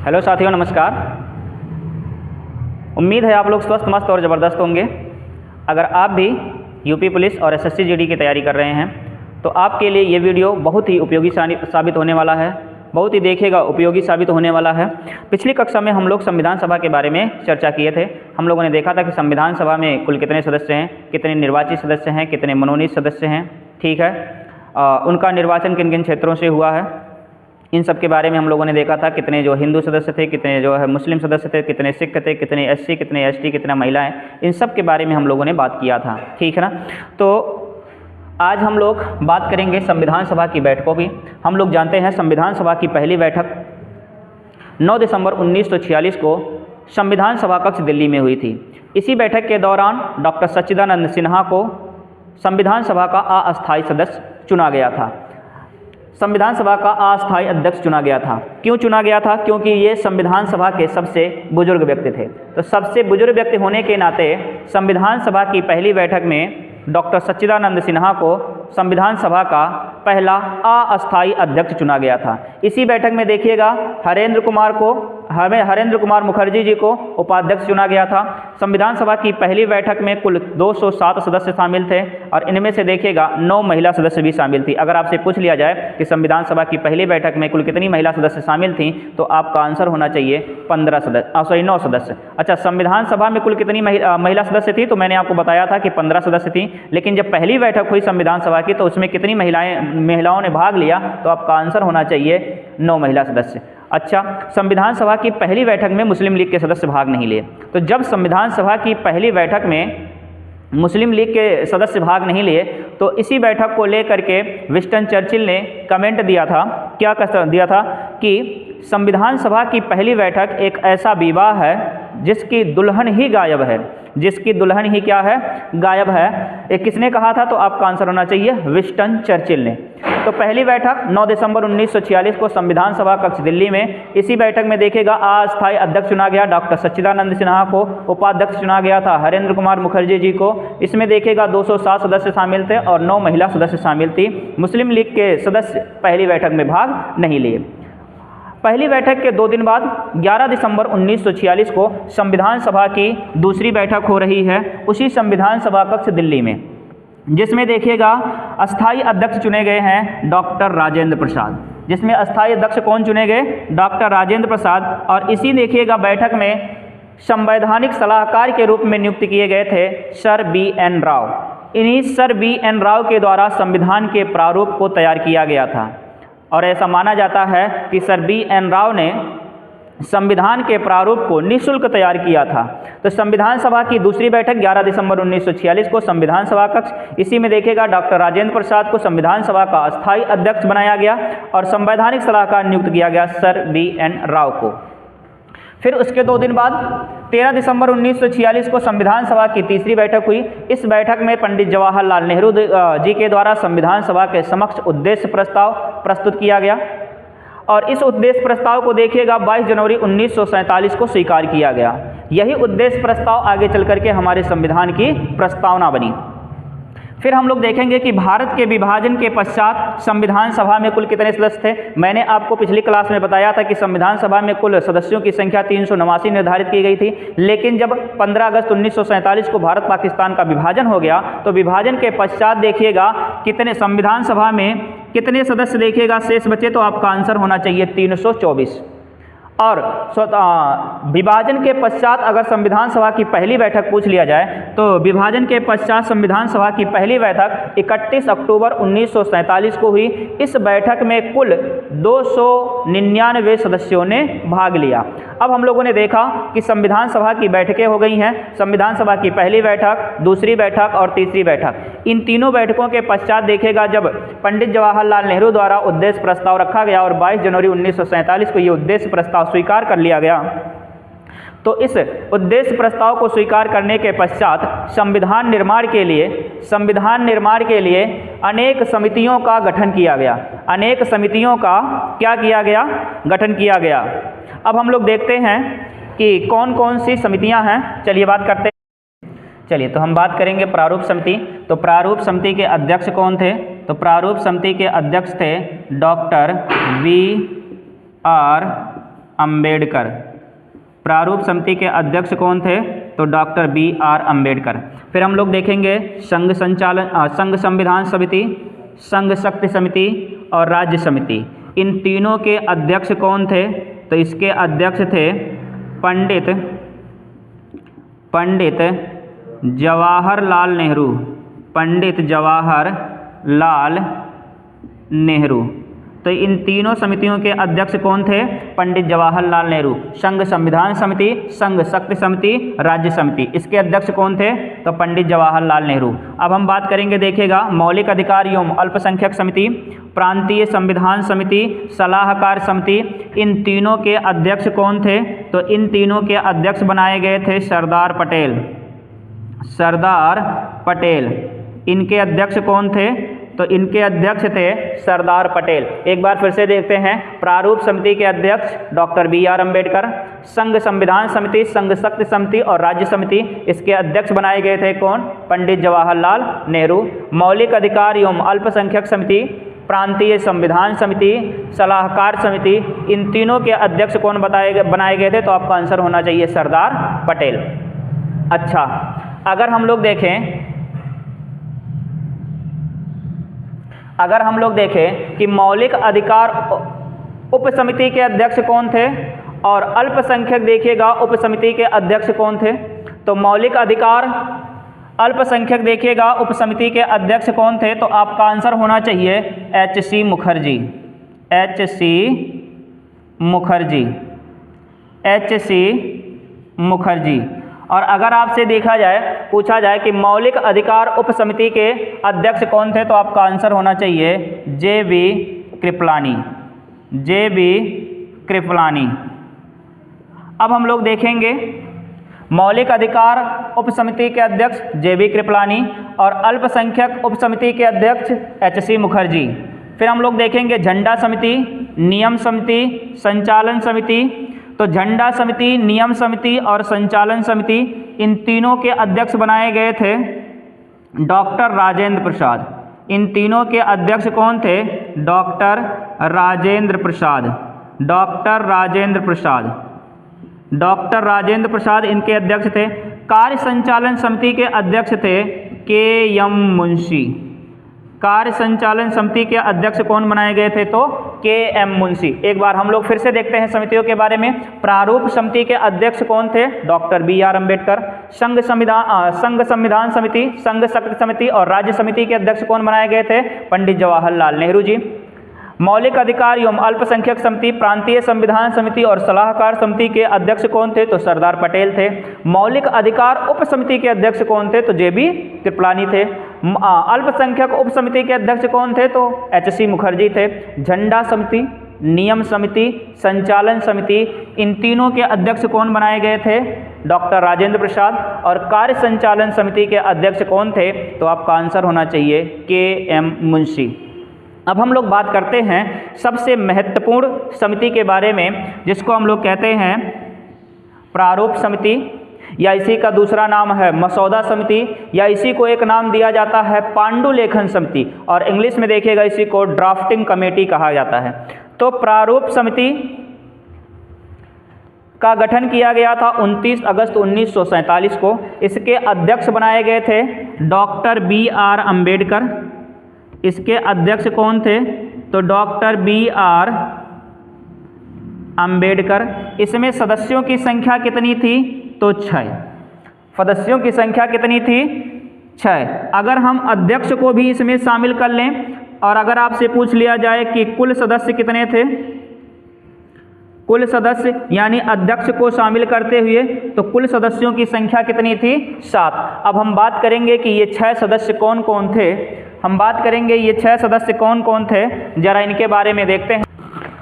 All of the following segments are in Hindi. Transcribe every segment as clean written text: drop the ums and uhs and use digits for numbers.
हेलो साथियों, नमस्कार। उम्मीद है आप लोग स्वस्थ, मस्त और ज़बरदस्त होंगे। अगर आप भी यूपी पुलिस और एसएससी जीडी की तैयारी कर रहे हैं तो आपके लिए ये वीडियो बहुत ही उपयोगी साबित होने वाला है, बहुत ही देखिएगा उपयोगी साबित होने वाला है। पिछली कक्षा में हम लोग संविधान सभा के बारे में चर्चा किए थे। हम लोगों ने देखा था कि संविधान सभा में कुल कितने सदस्य हैं, कितने निर्वाचित सदस्य हैं, कितने मनोनीत सदस्य हैं, ठीक है। उनका निर्वाचन किन किन क्षेत्रों से हुआ है, इन सब के बारे में हम लोगों ने देखा था। कितने जो हिंदू सदस्य थे, कितने जो है मुस्लिम सदस्य थे, कितने सिख थे, कितने एससी, कितने एसटी, कितना महिलाएं, इन सब के बारे में हम लोगों ने बात किया था, ठीक है ना। तो आज हम लोग बात करेंगे संविधान सभा की बैठकों की। हम लोग जानते हैं संविधान सभा की पहली बैठक 9 दिसंबर 1946 को संविधान सभा कक्ष दिल्ली में हुई थी। इसी बैठक के दौरान डॉक्टर सच्चिदानंद सिन्हा को संविधान सभा का अस्थायी सदस्य चुना गया था। संविधान सभा का अस्थायी अध्यक्ष चुना गया था। क्यों चुना गया था? क्योंकि ये संविधान सभा के सबसे बुजुर्ग व्यक्ति थे। तो सबसे बुजुर्ग व्यक्ति होने के नाते संविधान सभा की पहली बैठक में डॉक्टर सच्चिदानंद सिन्हा को संविधान सभा का पहला अस्थायी अध्यक्ष चुना गया था। इसी बैठक में देखिएगा हरेंद्र कुमार मुखर्जी जी को उपाध्यक्ष चुना गया था। संविधान सभा की पहली बैठक में कुल 207 सदस्य शामिल थे और इनमें से देखिएगा 9 महिला सदस्य भी शामिल थी। अगर आपसे पूछ लिया जाए कि संविधान सभा की पहली बैठक में कुल कितनी महिला सदस्य शामिल थी तो आपका आंसर होना चाहिए 9 सदस्य। अच्छा, संविधान सभा में कुल कितनी महिला सदस्य थी? तो मैंने आपको बताया था कि 15 सदस्य थी। लेकिन जब पहली बैठक हुई संविधान सभा की तो उसमें कितनी महिलाओं ने भाग लिया? तो आपका आंसर होना चाहिए 9 महिला सदस्य। अच्छा, संविधान सभा की पहली बैठक में मुस्लिम लीग के सदस्य भाग नहीं लिए। तो जब संविधान सभा की पहली बैठक में मुस्लिम लीग के सदस्य भाग नहीं लिए तो इसी बैठक को लेकर के विंस्टन चर्चिल ने कमेंट दिया था। क्या दिया था कि संविधान सभा की पहली बैठक एक ऐसा विवाह है जिसकी दुल्हन ही गायब है, जिसकी दुल्हन ही क्या है? गायब है। ये किसने कहा था? तो आपका आंसर होना चाहिए विंस्टन चर्चिल ने। तो पहली बैठक 9 दिसंबर 1946 को संविधान सभा कक्ष दिल्ली में। इसी बैठक में देखिएगा अस्थायी अध्यक्ष चुना गया डॉक्टर सच्चिदानंद सिन्हा को, उपाध्यक्ष चुना गया था हरेंद्र कुमार मुखर्जी जी को। इसमें देखिएगा 207 सदस्य शामिल थे और 9 महिला सदस्य शामिल थी। मुस्लिम लीग के सदस्य पहली बैठक में भाग नहीं लिए। पहली बैठक के 2 दिन बाद 11 दिसंबर 1946 को संविधान सभा की दूसरी बैठक हो रही है उसी संविधान सभा कक्ष दिल्ली में, जिसमें देखिएगा अस्थायी अध्यक्ष चुने गए हैं डॉक्टर राजेंद्र प्रसाद। जिसमें अस्थायी अध्यक्ष कौन चुने गए? डॉक्टर राजेंद्र प्रसाद। और इसी देखिएगा बैठक में संवैधानिक सलाहकार के रूप में नियुक्त किए गए थे सर BN राव। इन्हीं सर BN राव के द्वारा संविधान के प्रारूप को तैयार किया गया था और ऐसा माना जाता है कि सर BN राव ने संविधान के प्रारूप को निःशुल्क तैयार किया था। तो संविधान सभा की दूसरी बैठक 11 दिसंबर 1946 को संविधान सभा कक्ष। इसी में देखिएगा डॉक्टर राजेंद्र प्रसाद को संविधान सभा का अस्थायी अध्यक्ष बनाया गया और संवैधानिक सलाहकार नियुक्त किया गया सर BN राव को। फिर उसके 2 दिन बाद 13 दिसंबर 1946 को संविधान सभा की तीसरी बैठक हुई। इस बैठक में पंडित जवाहरलाल नेहरू जी के द्वारा संविधान सभा के समक्ष उद्देश्य प्रस्ताव प्रस्तुत किया गया और इस उद्देश्य प्रस्ताव को देखिएगा 22 जनवरी 1947 को स्वीकार किया गया। यही उद्देश्य प्रस्ताव आगे चल करके हमारे संविधान की प्रस्तावना बनी। फिर हम लोग देखेंगे कि भारत के विभाजन के पश्चात संविधान सभा में कुल कितने सदस्य थे। मैंने आपको पिछली क्लास में बताया था कि संविधान सभा में कुल सदस्यों की संख्या 389 निर्धारित की गई थी। लेकिन जब 15 अगस्त 1947 को भारत पाकिस्तान का विभाजन हो गया तो विभाजन के पश्चात देखिएगा कितने संविधान सभा में कितने सदस्य देखिएगा शेष बचे। तो आपका आंसर होना चाहिए 324। और विभाजन के पश्चात अगर संविधान सभा की पहली बैठक पूछ लिया जाए तो विभाजन के पश्चात संविधान सभा की पहली बैठक 31 अक्टूबर 1947 को हुई। इस बैठक में कुल 299 सदस्यों ने भाग लिया। अब हम लोगों ने देखा कि संविधान सभा की बैठकें हो गई हैं। संविधान सभा की पहली बैठक, दूसरी बैठक और तीसरी बैठक। इन तीनों बैठकों के पश्चात देखिएगा जब पंडित जवाहरलाल नेहरू द्वारा उद्देश्य प्रस्ताव रखा गया और 22 जनवरी 1947 को ये उद्देश्य प्रस्ताव स्वीकार कर लिया गया तो इस उद्देश्य प्रस्ताव को स्वीकार करने के पश्चात संविधान निर्माण के लिए अनेक समितियों का गठन किया गया। अनेक समितियों का क्या किया गया? गठन किया गया। अब हम लोग देखते हैं कि कौन कौन सी समितियां हैं। चलिए बात करते हैं। चलिए तो हम बात करेंगे प्रारूप समिति। तो प्रारूप समिति के अध्यक्ष कौन थे? तो प्रारूप समिति के अध्यक्ष थे डॉक्टर BR अंबेडकर। प्रारूप समिति के अध्यक्ष कौन थे? तो डॉक्टर BR अम्बेडकर। फिर हम लोग देखेंगे संघ संविधान समिति, संघ शक्ति समिति और राज्य समिति। इन तीनों के अध्यक्ष कौन थे? तो इसके अध्यक्ष थे पंडित जवाहरलाल नेहरू। पंडित जवाहरलाल नेहरू। तो इन तीनों समितियों के अध्यक्ष कौन थे? पंडित जवाहरलाल नेहरू। संघ संविधान समिति, संघ शक्ति समिति, राज्य समिति, इसके अध्यक्ष कौन थे? तो पंडित जवाहरलाल नेहरू। अब हम बात करेंगे, देखिएगा, मौलिक अधिकार एवं अल्पसंख्यक समिति, प्रांतीय संविधान समिति, सलाहकार समिति, इन तीनों के अध्यक्ष कौन थे? तो इन तीनों के अध्यक्ष बनाए गए थे सरदार पटेल। सरदार पटेल। इनके अध्यक्ष कौन थे? तो इनके अध्यक्ष थे सरदार पटेल। एक बार फिर से देखते हैं, प्रारूप समिति के अध्यक्ष डॉक्टर BR अम्बेडकर, संघ संविधान समिति, संघ शक्ति समिति और राज्य समिति, इसके अध्यक्ष बनाए गए थे कौन? पंडित जवाहरलाल नेहरू। मौलिक अधिकार एवं अल्पसंख्यक समिति, प्रांतीय संविधान समिति, सलाहकार समिति, इन तीनों के अध्यक्ष कौन बनाए गए थे? तो आपका आंसर होना चाहिए सरदार पटेल। अच्छा, अगर हम लोग देखें कि मौलिक अधिकार उप समिति के अध्यक्ष कौन थे और अल्पसंख्यक देखिएगा उप समिति के अध्यक्ष कौन थे? तो मौलिक अधिकार अल्पसंख्यक देखिएगा उप समिति के अध्यक्ष कौन थे? तो आपका आंसर होना चाहिए HC Mukherjee. HC Mukherjee. HC Mukherjee. और अगर आपसे पूछा जाए कि मौलिक अधिकार उप समिति के अध्यक्ष कौन थे? तो आपका आंसर होना चाहिए JB कृपलानी। JB कृपलानी। अब हम लोग देखेंगे मौलिक अधिकार उप समिति के अध्यक्ष JB कृपलानी और अल्पसंख्यक उप समिति के अध्यक्ष HC मुखर्जी। फिर हम लोग देखेंगे झंडा समिति, नियम समिति, संचालन समिति। तो झंडा समिति, नियम समिति और संचालन समिति, इन तीनों के अध्यक्ष बनाए गए थे डॉक्टर राजेंद्र प्रसाद। इन तीनों के अध्यक्ष कौन थे? Doctor Rajendra Prasad. Doctor Rajendra Prasad. Doctor Rajendra Prasad इनके अध्यक्ष थे। कार्य संचालन समिति के अध्यक्ष थे KM मुंशी। कार्य संचालन समिति के अध्यक्ष कौन बनाए गए थे? तो KM मुंशी। एक बार हम लोग फिर से देखते हैं समितियों के बारे में। प्रारूप समिति के अध्यक्ष कौन थे? Doctor BR Ambedkar. संघ संविधान समिति, संघ शक्ति समिति और राज्य समिति के अध्यक्ष कौन बनाए गए थे? पंडित जवाहरलाल नेहरू जी। मौलिक अधिकार एवं अल्पसंख्यक समिति, प्रांतीय संविधान समिति और सलाहकार समिति के अध्यक्ष कौन थे? तो सरदार पटेल थे। मौलिक अधिकार उप समिति के अध्यक्ष कौन थे? तो JB कृपलानी थे। अल्पसंख्यक उप समिति के अध्यक्ष कौन थे? तो HC मुखर्जी थे। झंडा समिति, नियम समिति, संचालन समिति, इन तीनों के अध्यक्ष कौन बनाए गए थे? डॉक्टर राजेंद्र प्रसाद। और कार्य संचालन समिति के अध्यक्ष कौन थे? तो आपका आंसर होना चाहिए KM मुंशी। अब हम लोग बात करते हैं सबसे महत्वपूर्ण समिति के बारे में, जिसको हम लोग कहते हैं प्रारूप समिति, या इसी का दूसरा नाम है मसौदा समिति, या इसी को एक नाम दिया जाता है पांडुलेखन समिति, और इंग्लिश में देखिएगा इसी को ड्राफ्टिंग कमेटी कहा जाता है। तो प्रारूप समिति का गठन किया गया था 29 अगस्त 1947 को। इसके अध्यक्ष बनाए गए थे डॉक्टर BR अम्बेडकर। इसके अध्यक्ष कौन थे? तो डॉक्टर BR अम्बेडकर। इसमें सदस्यों की संख्या कितनी थी? तो 6। सदस्यों की संख्या कितनी थी? 6। अगर हम अध्यक्ष को भी इसमें शामिल कर लें और अगर आपसे पूछ लिया जाए कि कुल सदस्य कितने थे, कुल सदस्य यानी अध्यक्ष को शामिल करते हुए, तो कुल सदस्यों की संख्या कितनी थी? 7। अब हम बात करेंगे कि ये 6 सदस्य कौन कौन थे। हम बात करेंगे ये 6 सदस्य कौन कौन थे, जरा इनके बारे में देखते हैं।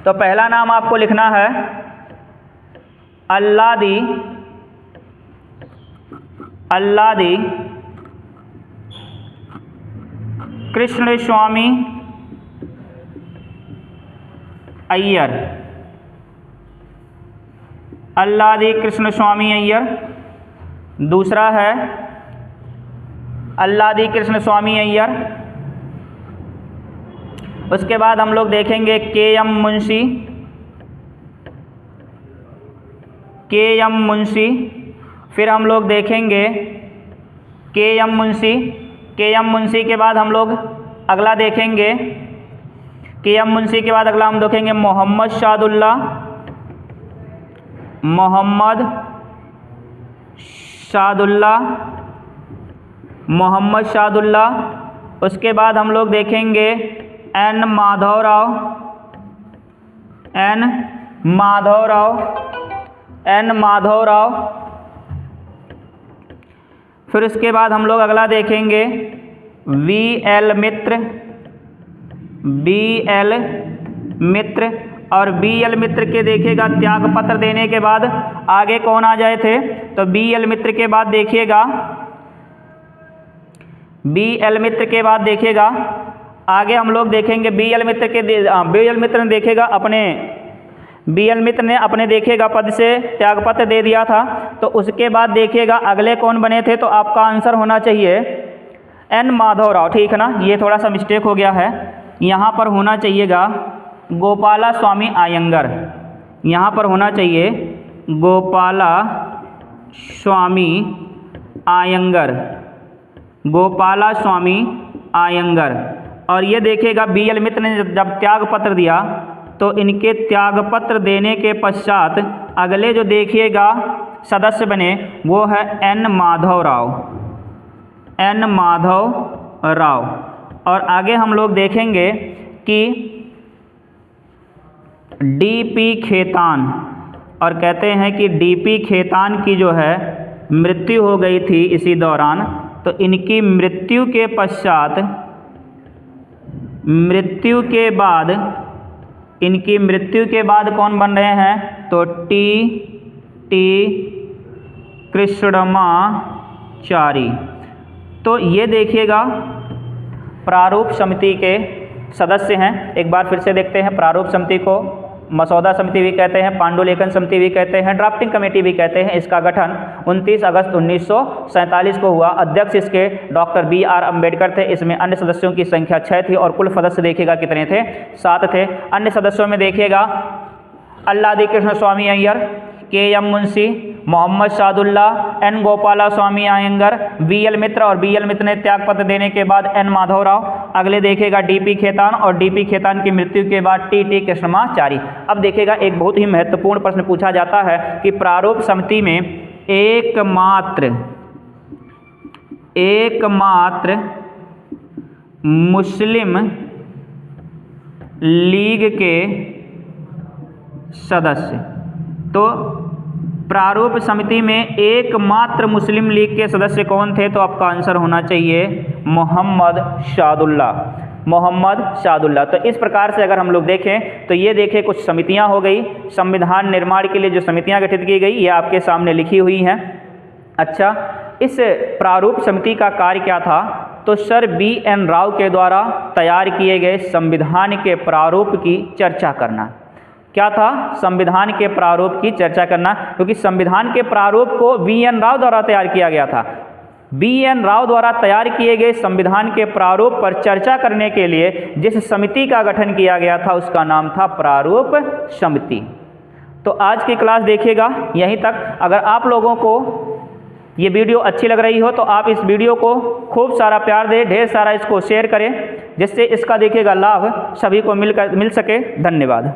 तो पहला नाम आपको लिखना है अल्लादी कृष्णस्वामी अय्यर। अल्लादी कृष्णस्वामी अय्यर। दूसरा है अल्लादी कृष्णस्वामी अय्यर। उसके बाद हम लोग देखेंगे KM मुंशी। के.एम. मुंशी। फिर हम लोग देखेंगे के.एम. मुंशी। के.एम. मुंशी के बाद हम लोग अगला देखेंगे, के.एम. मुंशी के बाद अगला हम देखेंगे मोहम्मद शादुल्ला। मोहम्मद शादुल्ला। मोहम्मद शादुल्ला। उसके बाद हम लोग देखेंगे N Madhavrao. N Madhavrao. N Madhavrao. फिर उसके बाद हम लोग अगला देखेंगे वी.एल. मित्र। बी.एल. मित्र। और बी.एल. मित्र के देखिएगा त्यागपत्र देने के बाद आगे कौन आ जाए थे, तो बी.एल. मित्र के बाद देखिएगा, बी.एल. मित्र के बाद देखिएगा आगे हम लोग देखेंगे बी.एल. मित्र के बी.एल. मित्र ने देखिएगा अपने बी.एल. मित्र ने अपने देखिएगा पद से त्यागपत्र दे दिया था। तो उसके बाद देखिएगा अगले कौन बने थे, तो आपका आंसर होना चाहिए एन माधवराव। ठीक है ना, ये थोड़ा सा मिस्टेक हो गया है, यहाँ पर होना चाहिएगा गोपाला स्वामी आयंगर। यहाँ पर होना चाहिए गोपाला स्वामी आयंगर। गोपाला स्वामी आयंगर। और ये देखिएगा बी.एल. मित्र ने जब त्यागपत्र दिया तो इनके त्यागपत्र देने के पश्चात अगले जो देखिएगा सदस्य बने वो है एन माधवराव। एन माधवराव। और आगे हम लोग देखेंगे कि डी.पी. खेतान। और कहते हैं कि डी.पी. खेतान की जो है मृत्यु हो गई थी इसी दौरान। तो इनकी मृत्यु के पश्चात, मृत्यु के बाद, इनकी मृत्यु के बाद कौन बन रहे हैं, तो टी कृष्णमाचारी। तो ये देखिएगा प्रारूप समिति के सदस्य हैं। एक बार फिर से देखते हैं, प्रारूप समिति को मसौदा समिति भी कहते हैं, पांडुलेखन समिति भी कहते हैं, ड्राफ्टिंग कमेटी भी कहते हैं। इसका गठन 29 अगस्त 1947 को हुआ। अध्यक्ष इसके डॉक्टर B.R. अम्बेडकर थे। इसमें अन्य सदस्यों की संख्या 6 थी और कुल सदस्य देखिएगा कितने थे, 7 थे। अन्य सदस्यों में देखिएगा अल्लादी कृष्ण स्वामी अय्यर, के.एम. मुंशी, मोहम्मद शादुल्ला, एन गोपाला स्वामी आयंगर, बी.एल. मित्र। और बी.एल. मित्र ने त्यागपत्र देने के बाद एन माधवराव। अगले देखिएगा डी.पी. खेतान और डी.पी. खेतान की मृत्यु के बाद टी कृष्णमाचारी। अब देखिएगा एक बहुत ही महत्वपूर्ण प्रश्न पूछा जाता है कि प्रारूप समिति में एकमात्र मुस्लिम लीग के सदस्य, तो प्रारूप समिति में एकमात्र मुस्लिम लीग के सदस्य कौन थे, तो आपका आंसर होना चाहिए मोहम्मद शादुल्ला। मोहम्मद शादुल्ला। तो इस प्रकार से अगर हम लोग देखें तो ये देखें कुछ समितियां हो गई। संविधान निर्माण के लिए जो समितियां गठित की गई ये आपके सामने लिखी हुई हैं। अच्छा, इस प्रारूप समिति का कार्य क्या था, तो सर B.N. राव के द्वारा तैयार किए गए संविधान के प्रारूप की चर्चा करना। क्या था, संविधान के प्रारूप की चर्चा करना, क्योंकि संविधान के प्रारूप को B.N. राव द्वारा तैयार किया गया था। B.N. राव द्वारा तैयार किए गए संविधान के प्रारूप पर चर्चा करने के लिए जिस समिति का गठन किया गया था उसका नाम था प्रारूप समिति। तो आज की क्लास देखिएगा यहीं तक। अगर आप लोगों को ये वीडियो अच्छी लग रही हो तो आप इस वीडियो को खूब सारा प्यार दें, ढेर सारा इसको शेयर करें, जिससे इसका देखिएगा लाभ सभी को मिल सके। धन्यवाद।